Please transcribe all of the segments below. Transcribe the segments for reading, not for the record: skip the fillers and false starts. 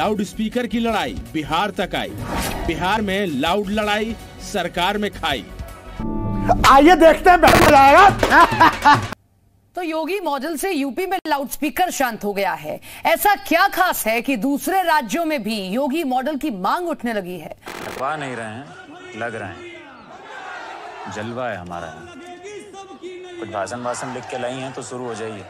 Loud speaker की लड़ाई बिहार तक आई। बिहार में लाउड लड़ाई, सरकार में खाई। आइए देखते हैं। तो योगी मॉडल से यूपी में लाउड स्पीकर शांत हो गया है। ऐसा क्या खास है कि दूसरे राज्यों में भी योगी मॉडल की मांग उठने लगी है? लगा नहीं रहे हैं, लग रहे हैं। जलवा है हमारा। कुछ भाषण लिख के लाई हैं तो शुरू हो जाइए।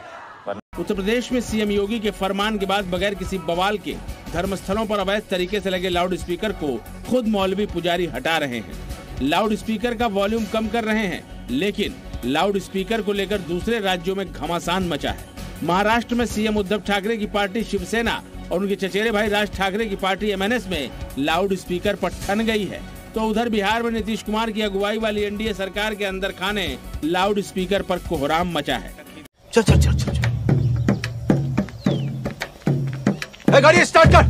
उत्तर प्रदेश में सीएम योगी के फरमान के बाद बगैर किसी बवाल के धर्मस्थलों पर अवैध तरीके से लगे लाउड स्पीकर को खुद मौलवी पुजारी हटा रहे हैं। लाउड स्पीकर का वॉल्यूम कम कर रहे हैं, लेकिन लाउड स्पीकर को लेकर दूसरे राज्यों में घमासान मचा है। महाराष्ट्र में सीएम उद्धव ठाकरे की पार्टी शिवसेना और उनके चचेरे भाई राज ठाकरे की पार्टी एमएनएस में लाउड स्पीकर पर ठन गई है, तो उधर बिहार में नीतीश कुमार की अगुवाई वाली एनडीए सरकार के अंदर खाने लाउड स्पीकर पर कोहराम मचा है। चल चल चल चल गाड़ी स्टार्ट कर।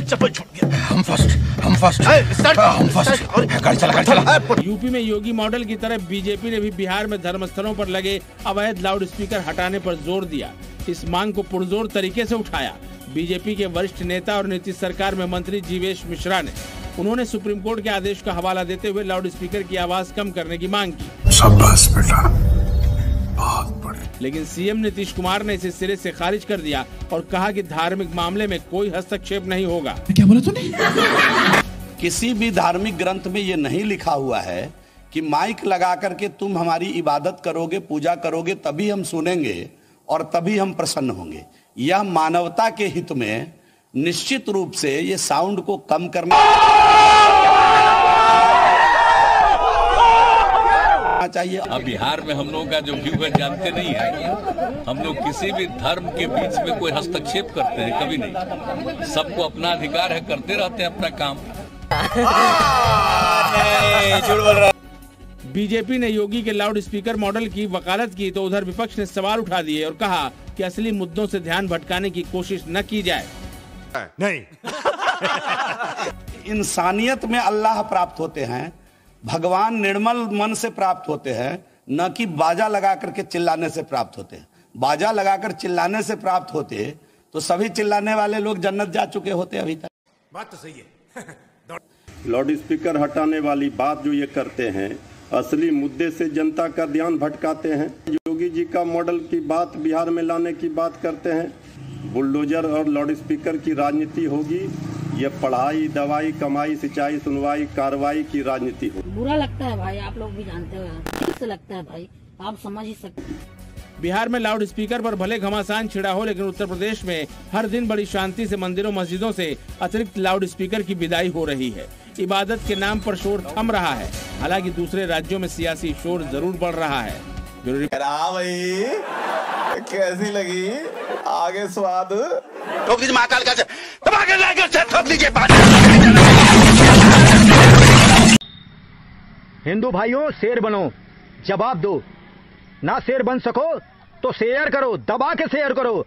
चप्पल छोड़ गया। हम फर्स्ट गाड़ी चला। यूपी में योगी मॉडल की तरह बीजेपी ने भी बिहार में धर्मस्थलों पर लगे अवैध लाउड स्पीकर हटाने पर जोर दिया। इस मांग को पुरजोर तरीके से उठाया बीजेपी के वरिष्ठ नेता और नीतीश सरकार में मंत्री जीवेश मिश्रा ने। उन्होंने सुप्रीम कोर्ट के आदेश का हवाला देते हुए लाउड स्पीकर की आवाज कम करने की मांग की। शाबाश बेटा, बहुत बढ़िया। लेकिन सीएम नीतीश कुमार ने इसे सिरे से खारिज कर दिया और कहा कि धार्मिक मामले में कोई हस्तक्षेप नहीं होगा। क्या बोला तूने? किसी भी धार्मिक ग्रंथ में ये नहीं लिखा हुआ है कि माइक लगा करके तुम हमारी इबादत करोगे, पूजा करोगे, तभी हम सुनेंगे और तभी हम प्रसन्न होंगे। यह मानवता के हित में निश्चित रूप से ये साउंड को कम करना चाहिए। अब बिहार में हम लोगों का जो व्यू है जानते नहीं है। हम लोग किसी भी धर्म के बीच में कोई हस्तक्षेप करते हैं कभी नहीं। सबको अपना अधिकार है, करते रहते हैं अपना काम। बीजेपी ने योगी के लाउड स्पीकर मॉडल की वकालत की, तो उधर विपक्ष ने सवाल उठा दिए और कहा कि असली मुद्दों से ध्यान भटकाने की कोशिश न की जाए। नहीं। इंसानियत में अल्लाह प्राप्त होते हैं, भगवान निर्मल मन से प्राप्त होते हैं, न कि बाजा लगा करके चिल्लाने से प्राप्त होते हैं। बाजा लगाकर चिल्लाने से प्राप्त होते तो सभी चिल्लाने वाले लोग जन्नत जा चुके होते अभी तक। बात तो सही है। लाउड स्पीकर हटाने वाली बात जो ये करते हैं, असली मुद्दे से जनता का ध्यान भटकाते हैं। योगी जी का मॉडल की बात बिहार में लाने की बात करते हैं। बुलडोजर और लाउड स्पीकर की राजनीति होगी। ये पढ़ाई, दवाई, कमाई, सिंचाई, सुनवाई, कार्रवाई की राजनीति होगी। बुरा लगता है भाई, आप लोग भी जानते हो, ठीक से लगता है भाई, आप समझ ही सकते हैं। बिहार में लाउड स्पीकर पर भले घमासान छिड़ा हो, लेकिन उत्तर प्रदेश में हर दिन बड़ी शांति से मंदिरों मस्जिदों से अतिरिक्त लाउड स्पीकर की विदाई हो रही है। इबादत के नाम पर शोर थम रहा है। हालांकि दूसरे राज्यों में सियासी शोर जरूर बढ़ रहा है। भाई कैसी लगी आगे स्वाद? ठोक दीजिए महाकाल का ठोक दीजिए। हिंदू भाइयों, शेर बनो, जवाब दो। ना शेर बन सको तो शेयर करो, दबा के शेयर करो।